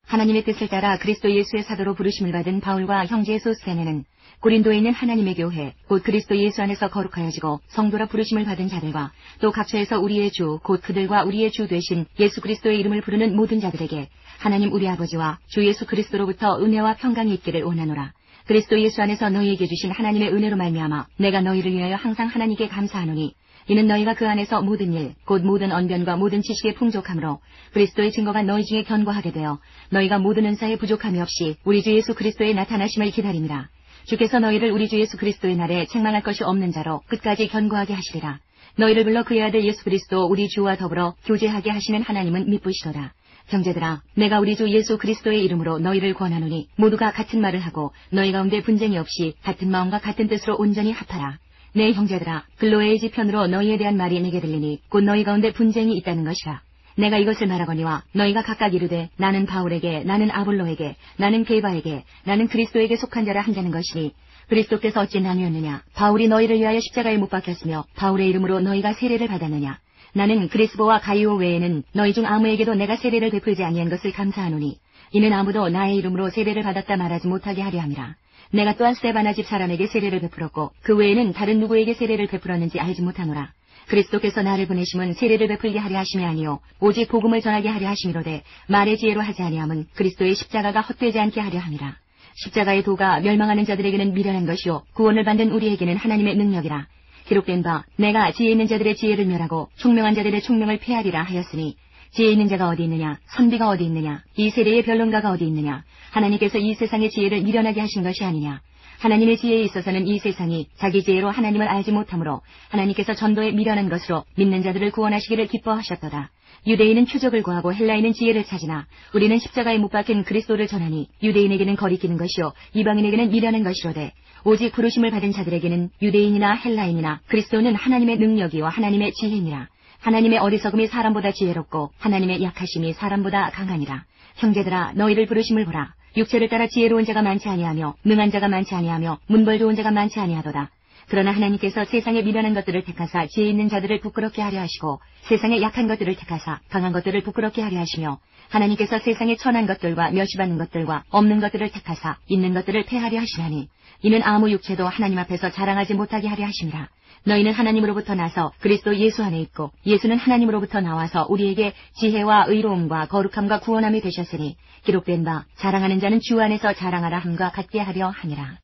하나님의 뜻을 따라 그리스도 예수의 사도로 부르심을 받은 바울과 형제 소스데네는 고린도에 있는 하나님의 교회 곧 그리스도 예수 안에서 거룩하여지고 성도라 부르심을 받은 자들과 또 각처에서 우리의 주 곧 그들과 우리의 주 되신 예수 그리스도의 이름을 부르는 모든 자들에게 하나님 우리 아버지와 주 예수 그리스도로부터 은혜와 평강이 있기를 원하노라. 그리스도 예수 안에서 너희에게 주신 하나님의 은혜로 말미암아 내가 너희를 위하여 항상 하나님께 감사하노니 이는 너희가 그 안에서 모든 일, 곧 모든 언변과 모든 지식의 풍족함으로 그리스도의 증거가 너희 중에 견고하게 되어 너희가 모든 은사에 부족함이 없이 우리 주 예수 그리스도의 나타나심을 기다림이라. 주께서 너희를 우리 주 예수 그리스도의 날에 책망할 것이 없는 자로 끝까지 견고하게 하시리라. 너희를 불러 그의 아들 예수 그리스도 우리 주와 더불어 교제하게 하시는 하나님은 미쁘시도다. 형제들아, 내가 우리 주 예수 그리스도의 이름으로 너희를 권하노니 모두가 같은 말을 하고 너희 가운데 분쟁이 없이 같은 마음과 같은 뜻으로 온전히 합하라. 내 형제들아, 글로에의 지편으로 너희에 대한 말이 내게 들리니 곧 너희 가운데 분쟁이 있다는 것이라. 내가 이것을 말하거니와 너희가 각각 이르되 나는 바울에게, 나는 아볼로에게, 나는 게바에게, 나는 그리스도에게 속한 자라 한다는 것이니 그리스도께서 어찌 나뉘었느냐? 바울이 너희를 위하여 십자가에 못 박혔으며 바울의 이름으로 너희가 세례를 받았느냐? 나는 그리스보와 가이오 외에는 너희 중 아무에게도 내가 세례를 베풀지 아니한 것을 감사하노니 이는 아무도 나의 이름으로 세례를 받았다 말하지 못하게 하려 함이라. 내가 또한 스데바나 집 사람에게 세례를 베풀었고 그 외에는 다른 누구에게 세례를 베풀었는지 알지 못하노라. 그리스도께서 나를 보내심은 세례를 베풀게 하려 하심이 아니요 오직 복음을 전하게 하려 하심이로되 말의 지혜로 하지 아니함은 그리스도의 십자가가 헛되지 않게 하려 함이라. 십자가의 도가 멸망하는 자들에게는 미련한 것이요 구원을 받는 우리에게는 하나님의 능력이라. 기록된 바 내가 지혜 있는 자들의 지혜를 멸하고 총명한 자들의 총명을 폐하리라 하였으니 지혜 있는 자가 어디 있느냐? 선비가 어디 있느냐? 이 세대의 변론가가 어디 있느냐? 하나님께서 이 세상의 지혜를 미련하게 하신 것이 아니냐? 하나님의 지혜에 있어서는 이 세상이 자기 지혜로 하나님을 알지 못하므로 하나님께서 전도에 미련한 것으로 믿는 자들을 구원하시기를 기뻐하셨도다. 유대인은 표적을 구하고 헬라인은 지혜를 찾으나 우리는 십자가에 못 박힌 그리스도를 전하니 유대인에게는 거리끼는 것이요 이방인에게는 미련한 것이로되 오직 부르심을 받은 자들에게는 유대인이나 헬라인이나 그리스도는 하나님의 능력이요 하나님의 지혜니라. 하나님의 어리석음이 사람보다 지혜롭고 하나님의 약하심이 사람보다 강하니라. 형제들아, 너희를 부르심을 보라. 육체를 따라 지혜로운 자가 많지 아니하며 능한 자가 많지 아니하며 문벌 좋은 자가 많지 아니하도다. 그러나 하나님께서 세상에 미련한 것들을 택하사 지혜 있는 자들을 부끄럽게 하려 하시고 세상에 약한 것들을 택하사 강한 것들을 부끄럽게 하려 하시며 하나님께서 세상에 천한 것들과 멸시받는 것들과 없는 것들을 택하사 있는 것들을 폐하려 하시나니 이는 아무 육체도 하나님 앞에서 자랑하지 못하게 하려 하심이라. 너희는 하나님으로부터 나서 그리스도 예수 안에 있고 예수는 하나님으로부터 나와서 우리에게 지혜와 의로움과 거룩함과 구원함이 되셨으니 기록된 바 자랑하는 자는 주 안에서 자랑하라 함과 같게 하려 하니라.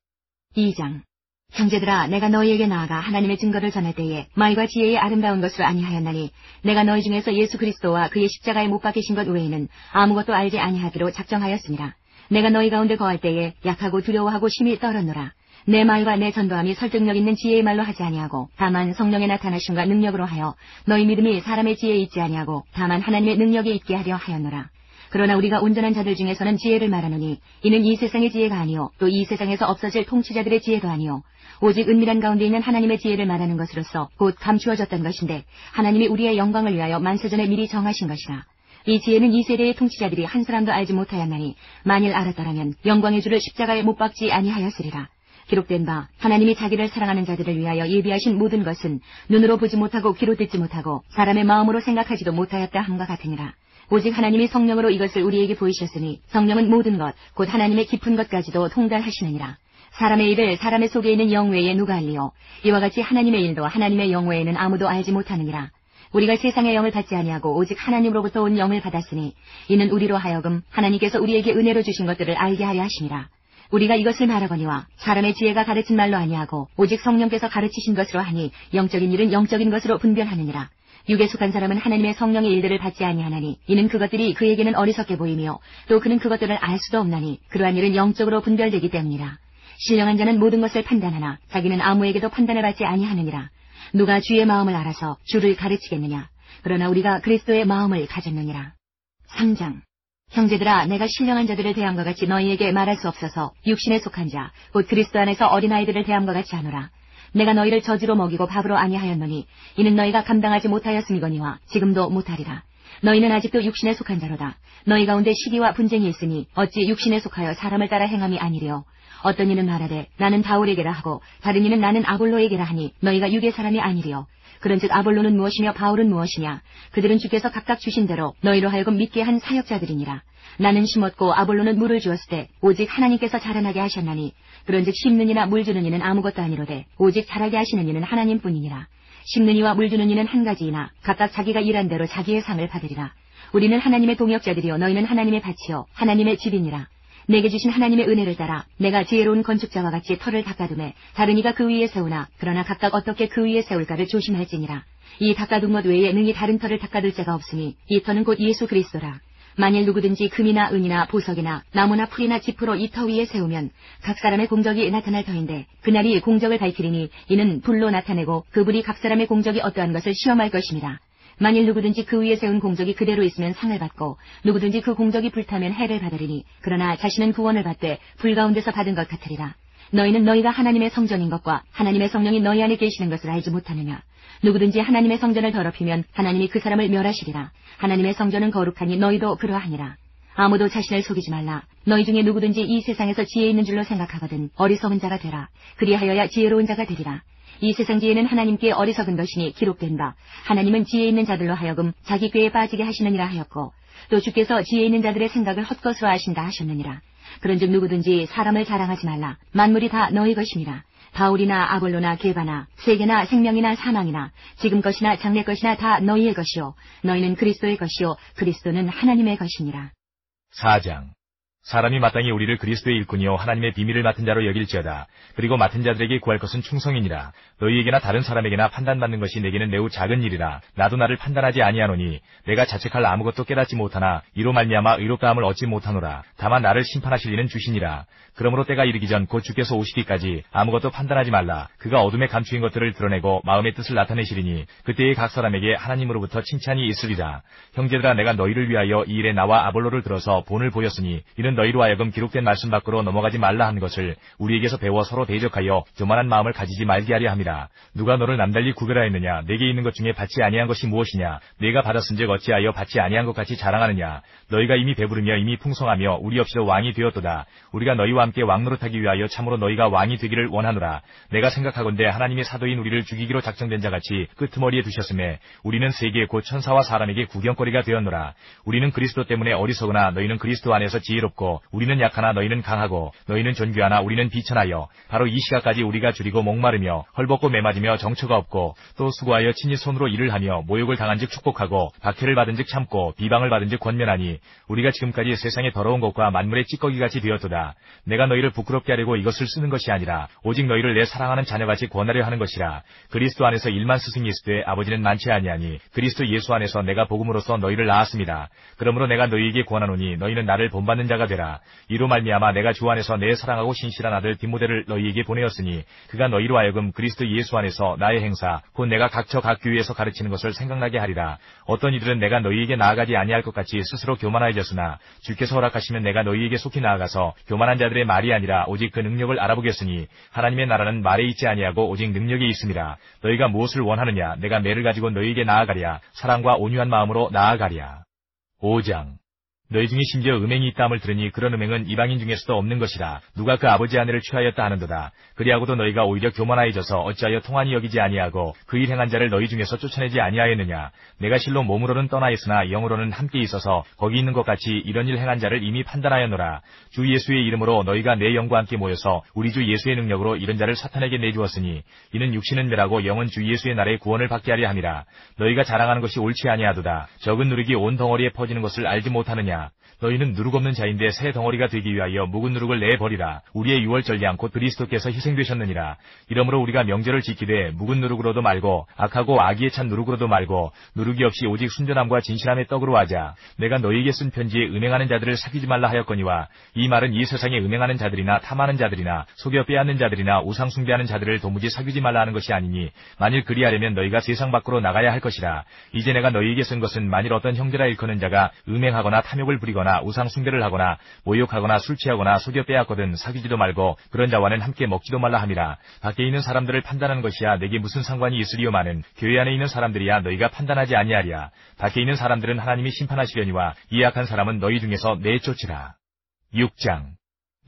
2장. 형제들아, 내가 너희에게 나아가 하나님의 증거를 전할 때에 말과 지혜의 아름다운 것으로 아니하였나니 내가 너희 중에서 예수 그리스도와 그의 십자가에 못 박히신 것 외에는 아무것도 알지 아니하기로 작정하였습니다. 내가 너희 가운데 거할 때에 약하고 두려워하고 심히 떨었노라. 내 말과 내 전도함이 설득력 있는 지혜의 말로 하지 아니하고 다만 성령의 나타나심과 능력으로 하여 너희 믿음이 사람의 지혜에 있지 아니하고 다만 하나님의 능력에 있게 하려 하였노라. 그러나 우리가 온전한 자들 중에서는 지혜를 말하노니 이는 이 세상의 지혜가 아니요 또 이 세상에서 없어질 통치자들의 지혜도 아니요 오직 은밀한 가운데 있는 하나님의 지혜를 말하는 것으로서 곧 감추어졌던 것인데 하나님이 우리의 영광을 위하여 만세전에 미리 정하신 것이라. 이 지혜는 이 세대의 통치자들이 한 사람도 알지 못하였나니 만일 알았더라면 영광의 주를 십자가에 못 박지 아니하였으리라. 기록된 바 하나님이 자기를 사랑하는 자들을 위하여 예비하신 모든 것은 눈으로 보지 못하고 귀로 듣지 못하고 사람의 마음으로 생각하지도 못하였다 함과 같으니라. 오직 하나님이 성령으로 이것을 우리에게 보이셨으니 성령은 모든 것 곧 하나님의 깊은 것까지도 통달하시느니라. 사람의 일을 사람의 속에 있는 영 외에 누가 알리요? 이와 같이 하나님의 일도 하나님의 영 외에는 아무도 알지 못하느니라. 우리가 세상의 영을 받지 아니하고 오직 하나님으로부터 온 영을 받았으니 이는 우리로 하여금 하나님께서 우리에게 은혜로 주신 것들을 알게 하려 하심이라. 우리가 이것을 말하거니와 사람의 지혜가 가르친 말로 아니하고 오직 성령께서 가르치신 것으로 하니 영적인 일은 영적인 것으로 분별하느니라. 육에 속한 사람은 하나님의 성령의 일들을 받지 아니하나니 이는 그것들이 그에게는 어리석게 보이며 또 그는 그것들을 알 수도 없나니 그러한 일은 영적으로 분별되기 때문이라. 신령한 자는 모든 것을 판단하나 자기는 아무에게도 판단을 받지 아니하느니라. 누가 주의 마음을 알아서 주를 가르치겠느냐. 그러나 우리가 그리스도의 마음을 가졌느니라. 3장. 형제들아, 내가 신령한 자들을 대함과 같이 너희에게 말할 수 없어서 육신에 속한 자 곧 그리스도 안에서 어린아이들을 대함과 같이 하노라. 내가 너희를 저지로 먹이고 밥으로 아니하였노니 이는 너희가 감당하지 못하였음이거니와 지금도 못하리라. 너희는 아직도 육신에 속한 자로다. 너희 가운데 시기와 분쟁이 있으니 어찌 육신에 속하여 사람을 따라 행함이 아니랴. 어떤 이는 말하되 나는 바울에게라 하고 다른 이는 나는 아볼로에게라 하니 너희가 유대 사람이 아니리요. 그런즉 아볼로는 무엇이며 바울은 무엇이냐? 그들은 주께서 각각 주신 대로 너희로 하여금 믿게 한 사역자들이니라. 나는 심었고 아볼로는 물을 주었을 때 오직 하나님께서 자라나게 하셨나니 그런즉 심는 이나 물 주는 이는 아무것도 아니로되 오직 자라게 하시는 이는 하나님뿐이니라. 심는 이와 물 주는 이는 한 가지이나 각각 자기가 일한 대로 자기의 상을 받으리라. 우리는 하나님의 동역자들이요 너희는 하나님의 밭이요 하나님의 집이니라. 내게 주신 하나님의 은혜를 따라 내가 지혜로운 건축자와 같이 터를 닦아두매 다른 이가 그 위에 세우나 그러나 각각 어떻게 그 위에 세울까를 조심할지니라. 이 닦아둔 것 외에 능히 다른 터를 닦아둘 자가 없으니 이 터는 곧 예수 그리스도라. 만일 누구든지 금이나 은이나 보석이나 나무나 풀이나 짚으로 이 터 위에 세우면 각 사람의 공적이 나타날 터인데 그날이 공적을 밝히리니 이는 불로 나타내고 그 불이 각 사람의 공적이 어떠한 것을 시험할 것입니다. 만일 누구든지 그 위에 세운 공적이 그대로 있으면 상을 받고 누구든지 그 공적이 불타면 해를 받으리니 그러나 자신은 구원을 받되 불 가운데서 받은 것 같으리라. 너희는 너희가 하나님의 성전인 것과 하나님의 성령이 너희 안에 계시는 것을 알지 못하느냐. 누구든지 하나님의 성전을 더럽히면 하나님이 그 사람을 멸하시리라. 하나님의 성전은 거룩하니 너희도 그러하니라. 아무도 자신을 속이지 말라. 너희 중에 누구든지 이 세상에서 지혜 있는 줄로 생각하거든 어리석은 자가 되라. 그리하여야 지혜로운 자가 되리라. 이 세상 지혜는 하나님께 어리석은 것이니 기록된 바 하나님은 지혜 있는 자들로 하여금 자기 꾀에 빠지게 하시느니라 하였고 또 주께서 지혜 있는 자들의 생각을 헛것으로 하신다 하셨느니라. 그런즉 누구든지 사람을 자랑하지 말라. 만물이 다 너희 것이니라. 바울이나 아볼로나 게바나 세계나 생명이나 사망이나 지금 것이나 장래 것이나 다 너희의 것이요 너희는 그리스도의 것이요 그리스도는 하나님의 것이니라. 4장. 사람이 마땅히 우리를 그리스도의 일꾼이요 하나님의 비밀을 맡은 자로 여길지어다. 그리고 맡은 자들에게 구할 것은 충성이니라. 너희에게나 다른 사람에게나 판단받는 것이 내게는 매우 작은 일이라. 나도 나를 판단하지 아니하노니 내가 자책할 아무것도 깨닫지 못하나 이로 말미암아 의롭다함을 얻지 못하노라. 다만 나를 심판하실 이는 주시니라. 그러므로 때가 이르기 전 곧 주께서 오시기까지 아무것도 판단하지 말라. 그가 어둠에 감추인 것들을 드러내고 마음의 뜻을 나타내시리니 그때에 각 사람에게 하나님으로부터 칭찬이 있으리라. 형제들아 내가 너희를 위하여 이 일에 나와 아볼로를 들어서 본을 보였으니 이는 너희로 하여금 기록된 말씀 밖으로 넘어가지 말라 한 것을 우리에게서 배워 서로 대적하여 교만한 마음을 가지지 말게 하려 함이라. 누가 너를 남달리 구별하였느냐? 내게 있는 것 중에 받지 아니한 것이 무엇이냐? 내가 받았은즉 어찌하여 받지 아니한 것 같이 자랑하느냐? 너희가 이미 배부르며 이미 풍성하며 우리 없이도 왕이 되었도다. 우리가 너희와 함께 왕노릇하기 위하여 참으로 너희가 왕이 되기를 원하노라. 내가 생각하건대 하나님의 사도인 우리를 죽이기로 작정된 자같이 끄트머리에 두셨음에 우리는 세계 곧 천사와 사람에게 구경거리가 되었노라. 우리는 그리스도 때문에 어리석으나 너희는 그리스도 안에서 지혜롭고 우리는 약하나 너희는 강하고 너희는 존귀하나 우리는 비천하여 바로 이 시각까지 우리가 줄이고 목마르며 헐벗고 매맞으며 정처가 없고 또 수고하여 친히 손으로 일을 하며 모욕을 당한즉 축복하고 박해를 받은즉 참고 비방을 받은즉 권면하니 우리가 지금까지 세상의 더러운 것과 만물의 찌꺼기같이 되었도다. 내가 너희를 부끄럽게 하려고 이것을 쓰는 것이 아니라 오직 너희를 내 사랑하는 자녀같이 구원하려 하는 것이라. 그리스도 안에서 일만 스승이 있으되 아버지는 많지 아니하니 그리스도 예수 안에서 내가 복음으로써 너희를 낳았습니다. 그러므로 내가 너희에게 구원하노니 너희는 나를 본받는 자가 되라. 이로 말미암아 내가 주 안에서 내 사랑하고 신실한 아들 디모데를 너희에게 보내었으니 그가 너희로 하여금 그리스도 예수 안에서 나의 행사 곧 내가 각처 각 교회에서 가르치는 것을 생각나게 하리라. 어떤 이들은 내가 너희에게 나아가지 아니할 것 같이 스스로 교만하여졌으나 주께서 허락하시면 내가 너희에게 속히 나아가서 교만한 자들의 말이 아니라 오직 그 능력을 알아보겠으니 하나님의 나라는 말에 있지 아니하고 오직 능력에 있습니다. 너희가 무엇을 원하느냐? 내가 매를 가지고 너희에게 나아가랴. 사랑과 온유한 마음으로 나아가랴. 5장. 너희 중에 심지어 음행이 있다함을 들으니 그런 음행은 이방인 중에서도 없는 것이라. 누가 그 아버지 아내를 취하였다 하는도다. 그리하고도 너희가 오히려 교만하여져서 어찌하여 통한이 여기지 아니하고 그 일 행한 자를 너희 중에서 쫓아내지 아니하였느냐. 내가 실로 몸으로는 떠나 있으나 영으로는 함께 있어서 거기 있는 것 같이 이런 일 행한 자를 이미 판단하였노라. 주 예수의 이름으로 너희가 내 영과 함께 모여서 우리 주 예수의 능력으로 이런 자를 사탄에게 내주었으니 이는 육신은 멸하고 영은 주 예수의 날에 구원을 받게 하려 함이라. 너희가 자랑하는 것이 옳지 아니하도다. 적은 누룩이 온 덩어리에 퍼지는 것을 알지 못하느냐. 너희는 누룩 없는 자인데 새 덩어리가 되기 위하여 묵은 누룩을 내버리라. 우리의 유월절 양 곧 그리스도께서 희생되셨느니라. 이러므로 우리가 명절을 지키되 묵은 누룩으로도 말고 악하고 악의에 찬 누룩으로도 말고 누룩이 없이 오직 순전함과 진실함의 떡으로 하자. 내가 너희에게 쓴 편지에 음행하는 자들을 사귀지 말라 하였거니와 이 말은 이 세상에 음행하는 자들이나 탐하는 자들이나 속여 빼앗는 자들이나 우상 숭배하는 자들을 도무지 사귀지 말라 하는 것이 아니니 만일 그리하려면 너희가 세상 밖으로 나가야 할 것이라. 이제 내가 너희에게 쓴 것은 만일 어떤 형제라 일컫는 자가 음행하거나 탐욕을 부리거나 우상 숭배를 하거나 모욕하거나 술 취하거나 속여 빼앗거든 사귀지도 말고 그런 자와는 함께 먹지도 말라 함이라. 밖에 있는 사람들을 판단하는 것이야 내게 무슨 상관이 있으리요마는 교회 안에 있는 사람들이야 너희가 판단하지 아니하리야. 밖에 있는 사람들은 하나님이 심판하시려니와 이 악한 사람은 너희 중에서 내쫓으라. 6장.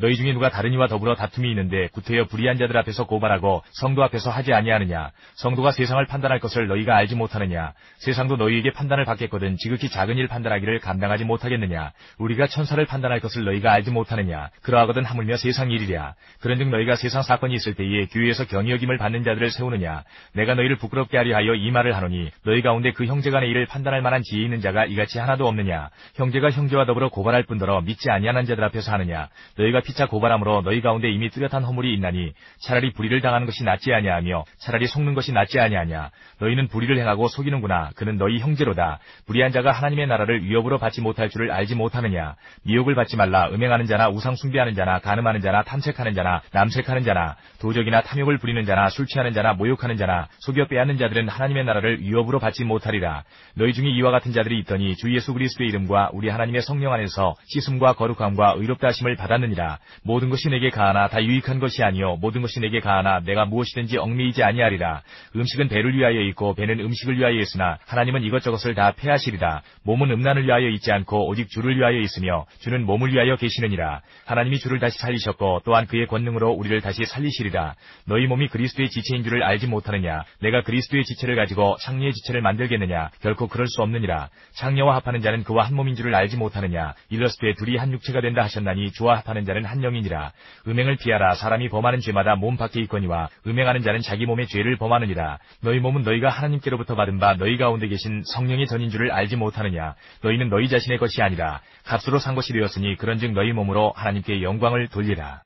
너희 중에 누가 다른 이와 더불어 다툼이 있는데 구태여 불의한 자들 앞에서 고발하고 성도 앞에서 하지 아니하느냐. 성도가 세상을 판단할 것을 너희가 알지 못하느냐. 세상도 너희에게 판단을 받겠거든 지극히 작은 일 판단하기를 감당하지 못하겠느냐. 우리가 천사를 판단할 것을 너희가 알지 못하느냐. 그러하거든 하물며 세상 일이랴. 그런즉 너희가 세상 사건이 있을 때에 교회에서 경히 여김을 받는 자들을 세우느냐. 내가 너희를 부끄럽게 하려 하여 이 말을 하노니 너희 가운데 그 형제 간의 일을 판단할 만한 지혜 있는 자가 이같이 하나도 없느냐. 형제가 형제와 더불어 고발할 뿐더러 믿지 아니하는 자들 앞에서 하느냐. 너희가 피차 고발함으로 너희 가운데 이미 뚜렷한 허물이 있나니 차라리 불의를 당하는 것이 낫지 아니하며 차라리 속는 것이 낫지 아니하냐. 너희는 불의를 행하고 속이는구나. 그는 너희 형제로다. 불의한 자가 하나님의 나라를 위협으로 받지 못할 줄을 알지 못하느냐. 미혹을 받지 말라. 음행하는 자나 우상 숭배하는 자나 간음하는 자나 탐색하는 자나 남색하는 자나 도적이나 탐욕을 부리는 자나 술 취하는 자나 모욕하는 자나 속여 빼앗는 자들은 하나님의 나라를 위협으로 받지 못하리라. 너희 중에 이와 같은 자들이 있더니 주 예수 그리스도의 이름과 우리 하나님의 성령 안에서 씻음과 거룩함과 의롭다 하심을 받았느니라. 모든 것이 내게 가하나 다 유익한 것이 아니요 모든 것이 내게 가하나 내가 무엇이든지 얽매이지 아니하리라. 음식은 배를 위하여 있고 배는 음식을 위하여 있으나 하나님은 이것저것을 다 패하시리라. 몸은 음란을 위하여 있지 않고 오직 주를 위하여 있으며 주는 몸을 위하여 계시느니라. 하나님이 주를 다시 살리셨고 또한 그의 권능으로 우리를 다시 살리시리라. 너희 몸이 그리스도의 지체인 줄을 알지 못하느냐. 내가 그리스도의 지체를 가지고 창녀의 지체를 만들겠느냐. 결코 그럴 수 없느니라. 창녀와 합하는 자는 그와 한 몸인 줄을 알지 못하느냐. 일러스되 둘이 한 육체가 된다 하셨나니 주와 합하는 자는 한 영이니라. 음행을 피하라. 사람이 범하는 죄마다 몸 밖에 있거니와 음행하는 자는 자기 몸의 죄를 범하느니라. 너희 몸은 너희가 하나님께로부터 받은 바 너희 가운데 계신 성령의 전인 줄을 알지 못하느냐. 너희는 너희 자신의 것이 아니라 값으로 산 것이 되었으니 그런즉 너희 몸으로 하나님께 영광을 돌리라.